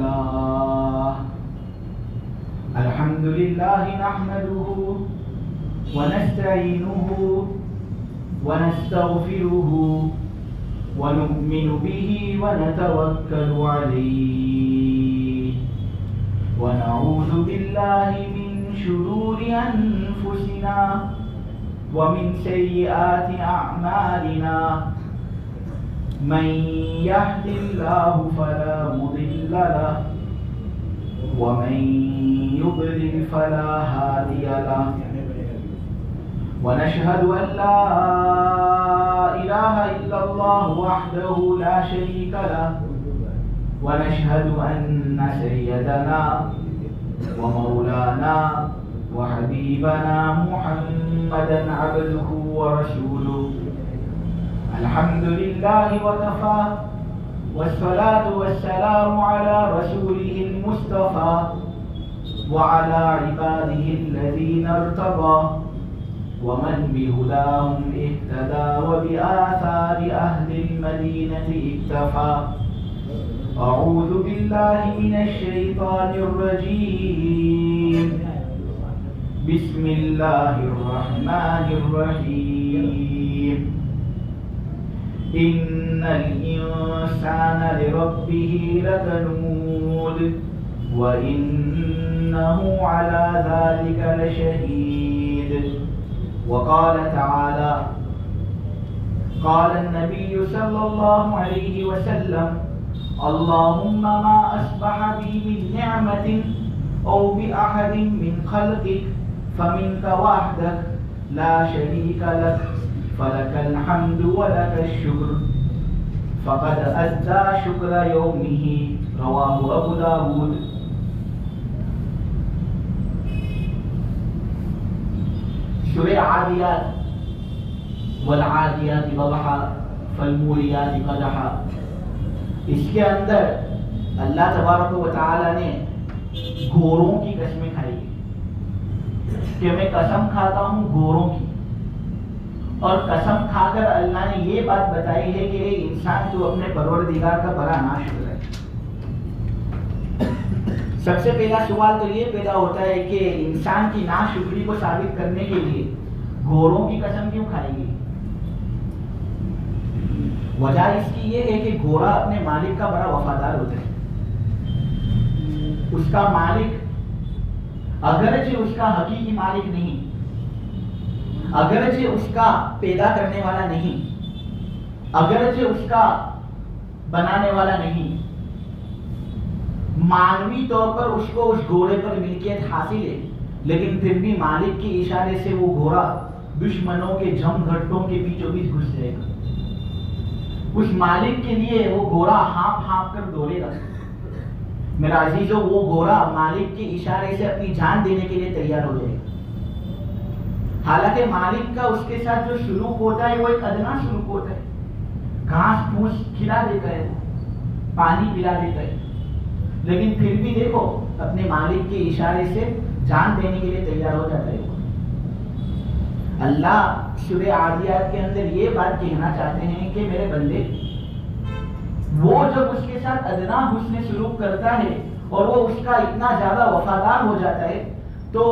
لله الحمد لله نحمده ونستعينه ونستغفره ونؤمن به ونتوكل عليه ونعوذ بالله من شرور أنفسنا ومن سيئات أعمالنا من يهد الله فلا مضل له ومن يضلل فلا هادي له ونشهد أن لا إله إلا الله وحده لا شريك له ونشهد أن سيدنا ومولانا وحبيبنا محمدا عبده ورسوله الحمد لله وكفى والصلاة والسلام على رسوله المصطفى وعلى عباده الذين ارتضى ومن بهداهم اهتدى وبآثار أهل المدينة اكتفى أعوذ بالله من الشيطان الرجيم بسم الله الرحمن الرحيم إن الإنسان لربه لكنود وإنه على ذلك لشهيد وقال تعالى قال النبي صلى الله عليه وسلم اللهم ما أصبح بي من نعمة أو بأحد من خلقك فمنك وحدك لا شريك لك فلك الحمد ولك الشكر فقد أدى شكر يومه رواه أبو داود سورہ عادیات والعادیات ضبحا فالموریات قدحا، اس کے اندر اللہ تبارک و تعالی نے گھوڑوں کی قسمیں کھائی کہ میں قسم کھاتا ہوں گھوڑوں کی، اور قسم کھا کر اللہ نے یہ بات بتائی ہے کہ اے انسان تو اپنے پروردگار کا بڑا ناشکر ہے۔ سب سے پہلا سوال تو یہ پیدا ہوتا ہے کہ انسان کی ناشکری کو ثابت کرنے کے لیے گھوڑوں کی قسم کیوں کھائے گی؟ وجہ اس کی یہ ہے کہ گھوڑا اپنے مالک کا بڑا وفادار ہوتا ہے۔ اس کا مالک اگرچہ اس کا حقیقی مالک نہیں، اگرچہ اس کا پیدا کرنے والا نہیں، اگرچہ اس کا بنانے والا نہیں، مانوی طور پر اس کو اس گھوڑے پر ملکیت حاصل ہے، لیکن پھر بھی مالک کے اشارے سے وہ گھوڑا دشمنوں کے جم گھٹوں کے بیچوں بیچ گھس جائے گا۔ اس مالک کے لیے وہ گھوڑا ہانپ ہانپ کر دوڑے گا۔ میرا عزیزو، وہ گھوڑا مالک کے اشارے سے اپنی جان دینے کے لیے تیار ہو جائے گا، حالانکہ مالک کا اس کے ساتھ جو سلوک ہوتا ہے وہ ایک ادنا سلوک ہوتا ہے، گھاس پھوس کھلا دیتا ہے، پانی پلا دیتا ہے، لیکن پھر بھی دیکھو اپنے مالک کے اشارے سے جان دینے کے لیے تیار ہو جاتا ہے۔ اللہ سورہ عادیات کے اندر یہ بات کہنا چاہتے ہیں کہ میرے بندے، وہ جب اس کے ساتھ ادنا حسن سلوک کرتا ہے اور وہ اس کا اتنا زیادہ وفادار ہو جاتا ہے، تو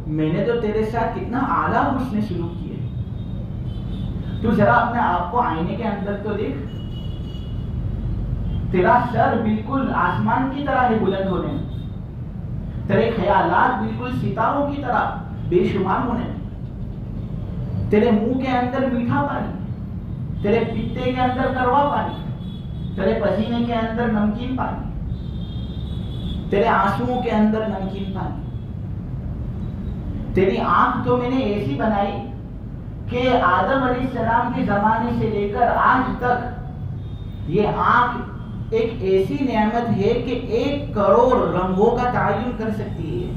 میں نے تو تیرے ساتھ کتنا اعلیٰ حسن سلوک کیا ہے۔ تو ذرا اپنے آپ کو آئینے کے اندر تو دیکھ، تیرا سر بالکل آسمان کی طرح ہے بلند ہونے میں، تیرے خیالات بالکل ستاروں کی طرح بے شمار ہونے میں، تیرے منہ کے اندر میٹھا پانی، تیرے پیتے کے اندر کڑوا پانی، تیرے پسینے کے اندر نمکین پانی، تیرے آنسوؤں کے اندر نمکین پانی۔ تیری آنکھ تو میں نے ایسی بنائی کہ آدم علیہ السلام کے زمانے سے لے کر آج تک یہ آنکھ ایک ایسی نعمت ہے کہ 1 کروڑ رنگوں کا تعین کر سکتی ہے۔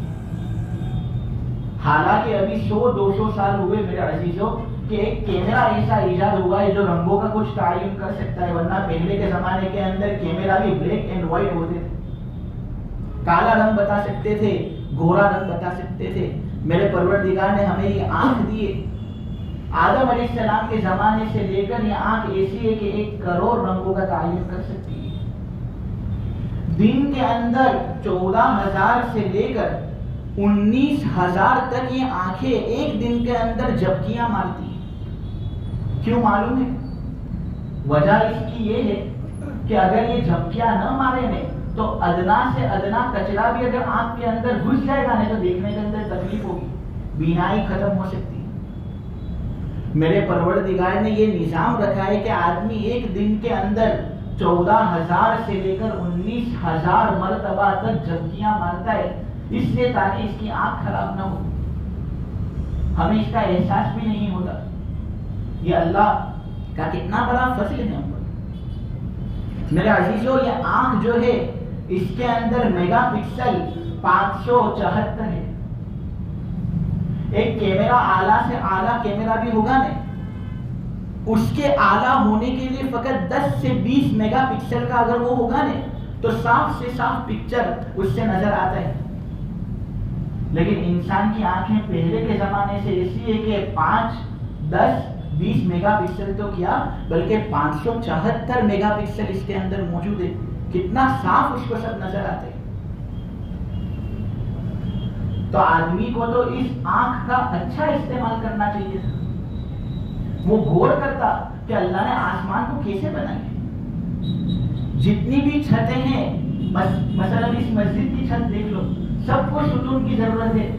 حالانکہ ابھی 100-200 سال ہوئے میرے عزیزوں کہ ایک کیمرہ ایسا ایجاد ہوا ہے جو رنگوں کا کچھ تعین کر سکتا ہے، ورنہ پہلے کے زمانے کے اندر کیمرہ بھی بلیک اینڈ وائٹ ہوتے تھے، کالا رنگ بتا سکتے تھے، گھوڑا رنگ بتا سکتے تھے۔ میرے پروردگار نے ہمیں یہ آنکھ دی ہے، آدم علیہ السلام کے زمانے سے لے کر یہ آنکھ ایسی ہے کہ 1 کروڑ رنگوں کا تعین کر سکتی ہے۔ دن کے اندر 14,000 سے لے کر 19,000 تک یہ آنکھیں ایک دن کے اندر جھپکیاں مارتی ہیں. کیوں معلوم ہے؟ وجہ اس کی یہ ہے کہ اگر یہ جھپکیاں نہ مارے نے تو ادنا سے ادنا کچرا بھی اگر آنکھ کے اندر گھس جائے گا نہیں تو دیکھنے کے اندر تکلیف ہوگی، بینائی ختم ہو سکتی ہے. میرے پروردگار نے یہ نظام رکھا ہے کہ آدمی ایک دن کے اندر 14,000 سے لے کر 19,000 مرتبہ تک جھپکیاں مارتا ہے، اس لیے تاکہ اس کی آنکھ خراب نہ ہو. ہمیں اس کا احساس بھی نہیں ہوتا. یہ اللہ کا کتنا بڑا فضل ہے ہم پر. میرے عزیزو، یہ آنکھ جو ہے اس کے اندر میگا پکسل 574 ہے. ایک کیمرہ اعلیٰ سے اعلیٰ کیمرہ بھی ہوگا نہیں، اس کے اعلیٰ ہونے کے لیے فقط 10 سے 20 میگا پکسل کا اگر وہ ہوگا نہیں تو صاف سے صاف پکچر اس سے نظر آتا ہے. لیکن انسان کی آنکھیں پہلے کے زمانے سے ایسی ہے کہ 5, 10, 20 میگا پکسل تو کیا بلکہ 574 میگا پکسل اس کے اندر موجود ہے. کتنا صاف اس کو سب نظر آتے. تو آدمی کو تو اس آنکھ کا اچھا استعمال کرنا چاہیے تھا. وہ غور کرتا کہ اللہ نے آسمان کو کیسے بنایا. جتنی بھی چھتیں ہیں، مثلا اس مسجد کی چھت دیکھ لو، سب کو ستون کی ضرورت ہے.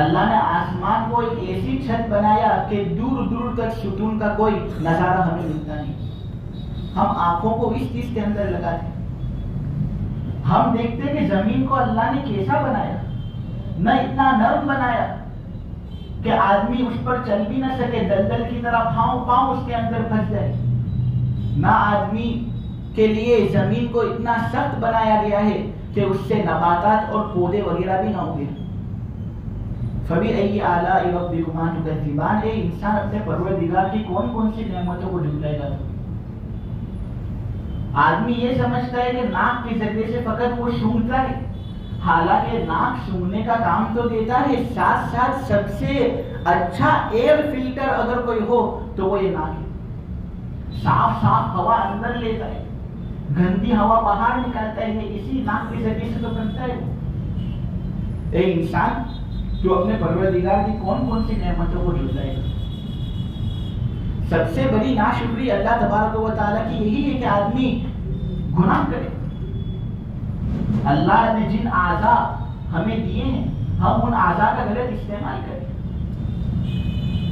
اللہ نے آسمان کو ایک ایسی چھت بنایا کہ دور دور تک ستون کا کوئی نظارہ ہمیں ملتا نہیں. ہم آنکھوں کو اس چیز کے اندر لگاتے. ہم دیکھتے کہ زمین کو اللہ نے کیسا بنایا. نہ اتنا نرم بنایا کہ آدمی اس پر چل بھی نہ سکے، دلدل کی طرح پاؤں اس کے اندر پھنس جائے. نہ آدمی کے لیے زمین کو اتنا سخت بنایا گیا ہے کہ اس سے نباتات اور پودے وغیرہ بھی نہ ہوں گے. فَبِأَيِّ آلَاءِ رَبِّكُمَا تُكَذِّبَانِ. اے انسان، اپنے پروردگار کی کون کون سی نعمتوں کو جھٹلائے گا؟ آدمی یہ سمجھتا ہے کہ ناک کے ذریعے سے فقط وہ سونگھتا ہے، حالانکہ ناک سونگنے کا کام تو دیتا ہے، ساتھ ساتھ سب سے اچھا ایئر فلٹر اگر کوئی ہو تو وہ یہ ناک ہے. صاف ہوا اندر لیتا ہے، گندی ہوا باہر نکالتا ہے. یہ اسی ناک کے ذریعے سے تو بنتا ہے. اے انسان، تو اپنے پروردگار کی کون کون سی نعمتوں کو جھٹلائے گا؟ سب سے بڑی ناشکری اللہ تبارک و تعالیٰ کی یہی ہے کہ آدمی گناہ کرے. اللہ نے جن اعضاء ہمیں دیے ہیں، ہم ان اعضاء کا غلط استعمال کریں.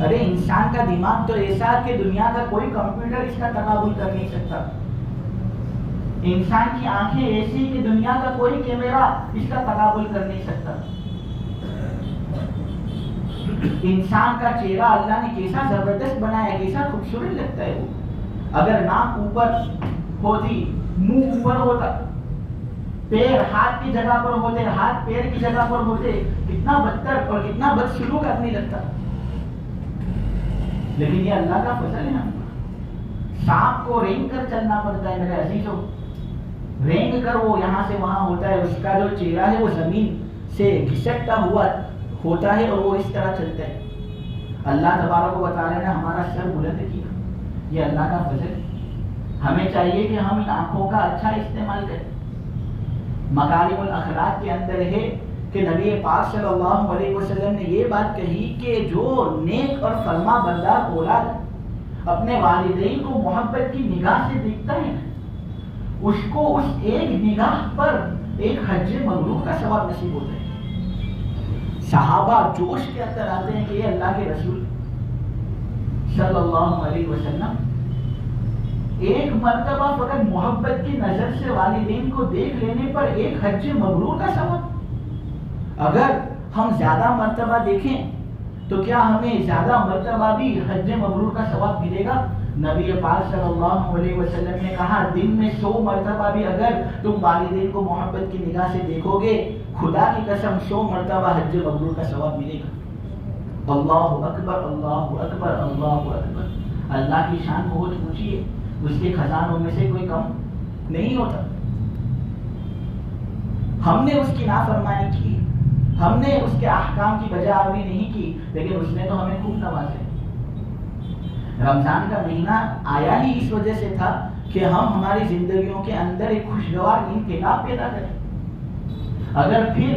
ارے انسان کا دماغ تو ایسا ہے کہ دنیا کا کوئی کمپیوٹر اس کا تقابل کر نہیں سکتا. انسان کی آنکھیں ایسی کہ دنیا کا کوئی کیمرہ اس کا تقابل کر نہیں سکتا. انسان کا چہرہ اللہ نے کیسا زبردست بنایا، کیسا خوبصورت لگتا ہے. وہ اگر ناک اوپر ہوتی، منہ اوپر ہوتا، پیر ہاتھ کی جگہ پر ہوتے، ہاتھ پیر کی جگہ پر ہوتے، کتنا بدتر اور کتنا بدسلوک آدمی لگتا. لیکن یہ اللہ کا فضل ہے. ہم سانپ کو رینگ کر چلنا پڑتا ہے میرے عزیزوں. رینگ کر وہ یہاں سے وہاں ہوتا ہے، اس کا جو چہرہ ہے وہ زمین سے گھسٹتا ہوا ہوتا ہے اور وہ اس طرح چلتا ہے. اللہ تبارک و تعالیٰ نے ہمارا سر بلند کیا. یہ اللہ کا فضل ہے. ہمیں چاہیے کہ ہم ان آنکھوں کا اچھا استعمال کریں. مکارم الاخلاق کے اندر ہے کہ نبی پاک صلی اللہ علیہ وسلم نے یہ بات کہی کہ جو نیک اور فرما بردار اولاد اپنے والدین کو محبت کی نگاہ سے دیکھتا ہے، اس کو اس ایک نگاہ پر ایک حج مبرور کا ثواب نصیب ہوتا ہے. صحابہ جوش کے اندر آتے ہیں کہ یہ اللہ کے رسول صلی اللہ علیہ وسلم، ایک مرتبہ فقط محبت کی نظر سے والدین کو دیکھ لینے پر ایک حج مبرور کا ثواب. اگر ہم زیادہ مرتبہ دیکھیں تو کیا ہمیں زیادہ مرتبہ بھی حج مبرور کا ثواب ملے گا؟ نبی پاک صلی اللہ علیہ وسلم نے کہا دن میں 100 مرتبہ بھی اگر تم والدین کو محبت کی نگاہ سے دیکھو گے، خدا کی قسم 100 مرتبہ حج مبرور کا ثواب ملے گا. اللہ اکبر، اللہ اکبر، اللہ اکبر. اللہ کی شان بہت اونچی ہے، اس کے خزانوں میں سے کوئی کم نہیں ہوتا. ہم نے اس کی نافرمانی کی، ہم نے اس کے احکام کی بجاوری نہیں کی، لیکن اس نے تو ہمیں خوب نوازا. رمضان کا مہینہ آیا ہی اس وجہ سے تھا کہ ہم ہماری زندگیوں کے اندر ایک خوشگوار انقلاب پیدا کریں. اگر پھر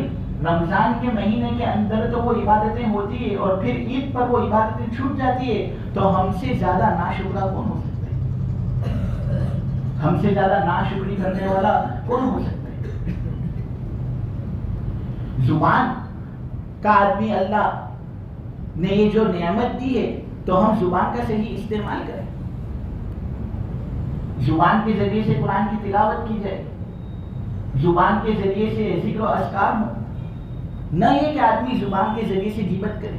رمضان کے مہینے کے اندر تو وہ عبادتیں ہوتی ہے اور پھر عید پر وہ عبادتیں چھوٹ جاتی ہے تو ہم سے زیادہ ناشکرا کون ہو سکتا ہے؟ ہم سے زیادہ ناشکری کرنے والا کون ہو سکتا ہے؟ زبان کا آدمی اللہ نے یہ جو نعمت دی ہے تو ہم زبان کا صحیح استعمال کریں. زبان کے ذریعے سے قرآن کی تلاوت کی جائے, زبان کے ذریعے سے ذکر و اذکار ہو, نہ یہ کہ آدمی زبان کے ذریعے سے غیبت کرے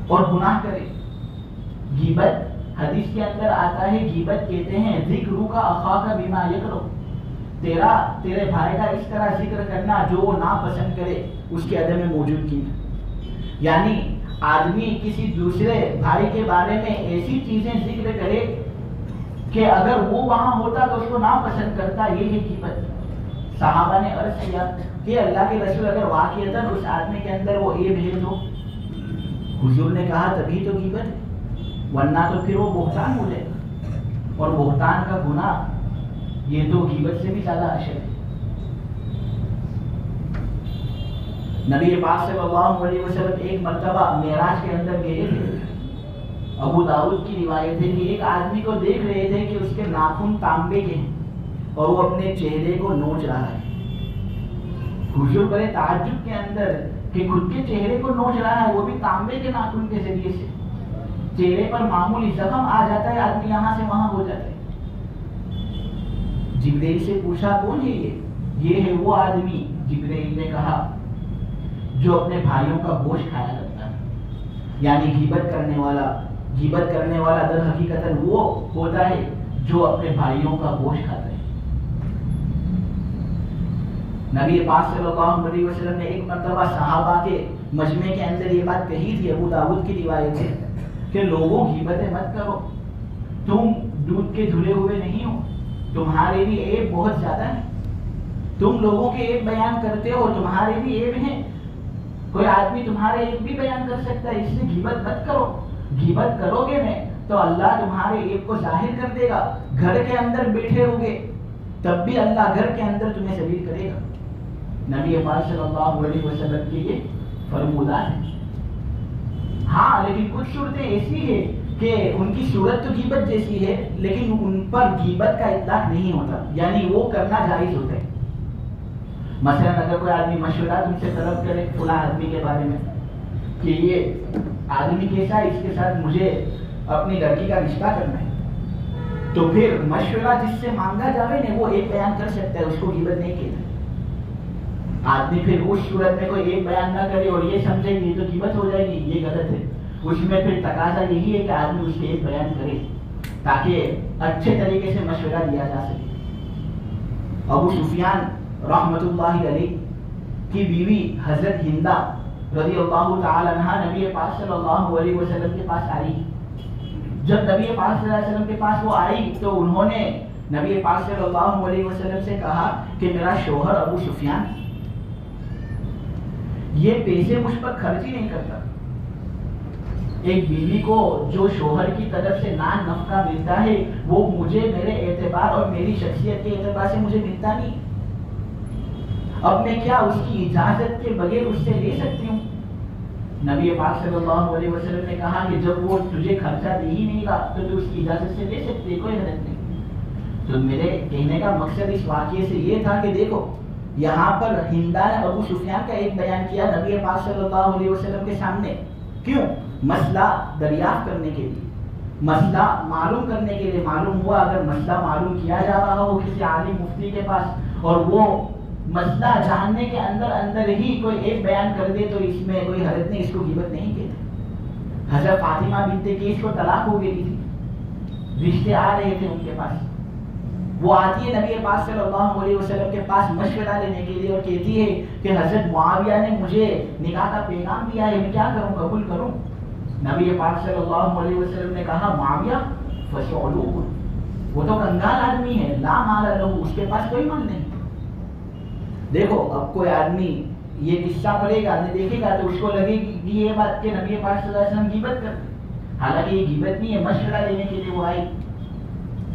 اور گناہ کرے. غیبت حدیث کے اندر آتا ہے, غیبت کہتے ہیں ذکرو کا اخاک بما یکرہ, تیرے بھائی کا اس طرح ذکر کرنا جو وہ ناپسند کرے, اس کے عدم موجودگی میں. یعنی آدمی کسی دوسرے بھائی کے بارے میں ایسی چیزیں ذکر کرے کہ اگر وہ وہاں ہوتا تو اس کو ناپسند کرتا, یہ ہے غیبت. صحابہ نے عرض کیا کہ اللہ کے رسول اگر واقعتاً اس آدمی کے اندر وہ عیب ہے تو حضور نے کہا تبھی تو غیبت ہے, ورنہ تو پھر وہ بہتان ہو جائے گا, اور بہتان کا گناہ یہ تو غیبت سے بھی زیادہ اشد ہے. نبی پاک صلی اللہ علیہ وسلم ایک مرتبہ معراج کے اندر گئے تھے. ابو داؤد کی روایت ہے کہ ایک آدمی کو دیکھ رہے تھے کہ اس کے ناخن تانبے کے ہیں اور وہ اپنے چہرے کو نوچ رہا ہے. حضور بڑے تعجب کے اندر کہ خود کے چہرے کو نوچ رہا ہے, وہ بھی تانبے کے ناخن کے ذریعے سے. چہرے پر معمولی زخم آ جاتا ہے, آدمی یہاں سے وہاں ہو جاتا ہے. جبرائیل سے پوچھا کون ہے یہ ہے وہ آدمی. جبرائیل نے کہا جو اپنے بھائیوں کا گوشت کھایا کرتا ہے, یعنی غیبت کرنے والا. غیبت کرنے والا در حقیقت وہ ہوتا ہے جو اپنے بھائیوں کا گوشت کھاتا ہے. نبی پاک صلی اللہ علیہ وسلم نے ایک مرتبہ صحابہ کے مجمع کے اندر یہ بات کہی تھی. ابو داؤد کی روایت ہے کہ لوگوں غیبتیں مت کرو, تم دودھ کے دھلے ہوئے نہیں ہو, تمہارے بھی عیب بہت زیادہ ہے. تم لوگوں کے عیب بیان کرتے ہو, تمہارے بھی عیب ہیں. کوئی آدمی تمہارے عیب بھی بیان کر سکتا ہے, اس لیے غیبت مت کرو. غیبت کرو گے میں تو اللہ تمہارے عیب کو ظاہر کر دے گا. گھر کے اندر بیٹھے ہوگے تب بھی اللہ گھر کے اندر تمہیں ذلیل کرے گا. نبی پاک صلی اللہ علیہ وسلم کے یہ فرمودات ہیں. ہاں لیکن کچھ صورتیں ایسی ہیں کہ ان کی صورت تو غیبت جیسی ہے لیکن ان پر غیبت کا اطلاق نہیں ہوتا, یعنی وہ کرنا جائز ہوتا ہے. مثلا اگر کوئی آدمی مشورہ تم سے طلب کرے فلاں آدمی کے بارے میں کہ یہ آدمی کیسا ہے, اس کے ساتھ مجھے اپنی لڑکی کا رشتہ کرنا ہے, تو پھر مشورہ جس سے مانگا جاوے نا وہ ایک بیان کر سکتا ہے, اس کو غیبت نہیں کہتا. آدمی پھر اس صورت میں کوئی ایک بیان نہ کرے اور یہ سمجھے کہ یہ تو غیبت ہو جائے گی, یہ غلط ہے. اس میں پھر تقاضا یہی ہے کہ آدمی اس کے ایک بیان کرے تاکہ اچھے طریقے سے مشورہ دیا جا سکے. ابو سفیان رحمت اللہ علیہ کی بیوی حضرت ہندہ رضی اللہ تعالی عنہ نبی پاک صلی اللہ علیہ وسلم کے پاس آئی. جب نبی پاک صلی اللہ علیہ وسلم کے پاس وہ آئی تو انہوں نے نبی پاک صلی اللہ علیہ وسلم سے کہا کہ میرا شوہر ابو سفیان یہ پیسے مجھ پر خرچ ہی نہیں کرتا. ایک بیوی کو جو شوہر کی طرف سے نان نفقہ ملتا ہے وہ مجھے میرے اعتبار اور میری شخصیت کے اعتبار سے مجھے ملتا نہیں. اب میں کیا اس کی اجازت کے بغیر اس سے لے سکتی ہوں؟ نبی پاک صلی اللہ علیہ وسلم نے کہا کہ جب وہ تجھے خرچہ دے ہی نہیں رہا تو اس کی اجازت سے لے سکتے, کوئی حرج نہیں. تو میرے کہنے کا مقصد اس واقعے سے یہ تھا کہ دیکھو یہاں پر ہندا نے ابو سفیان کا ایک بیان کیا نبی پاک صلی اللہ علیہ وسلم کے سامنے. کیوں؟ مسئلہ دریافت کرنے کے لیے, مسئلہ معلوم کرنے کے لیے. معلوم ہوا اگر مسئلہ معلوم کیا جا رہا ہو کسی عالم مفتی کے پاس اور وہ مسئلہ جاننے کے اندر اندر ہی کوئی ایک بیان کر دے تو اس میں کوئی حرج نہیں, اس کو غیبت نہیں کہتے. حضرت فاطمہ بنت قیس کو طلاق ہو گئی تھی, رشتے آ رہے تھے ان کے پاس. وہ آتی ہے نبی پاک صلی اللہ علیہ وسلم کے پاس مشورہ لینے کے لیے اور کہتی ہے کہ حضرت معاویہ نے مجھے نکاح کا پیغام دیا ہے, میں کیا کروں, قبول کروں؟ نبی پاک صلی اللہ علیہ وسلم نے کہا معاویہ فسعلوہ, وہ تو کنگال آدمی ہے, لا مال لہ, اس کے پاس کوئی مال نہیں. دیکھو اب کوئی آدمی یہ قصہ پڑھے گا دیکھے گا تو اس کو لگے گی یہ بات کہ نبی پاک صلی اللہ علیہ وسلم غیبت کرتے, حالانکہ یہ غیبت نہیں ہے, مشورہ لینے کے لیے وہ آئی.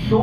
100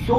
100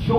100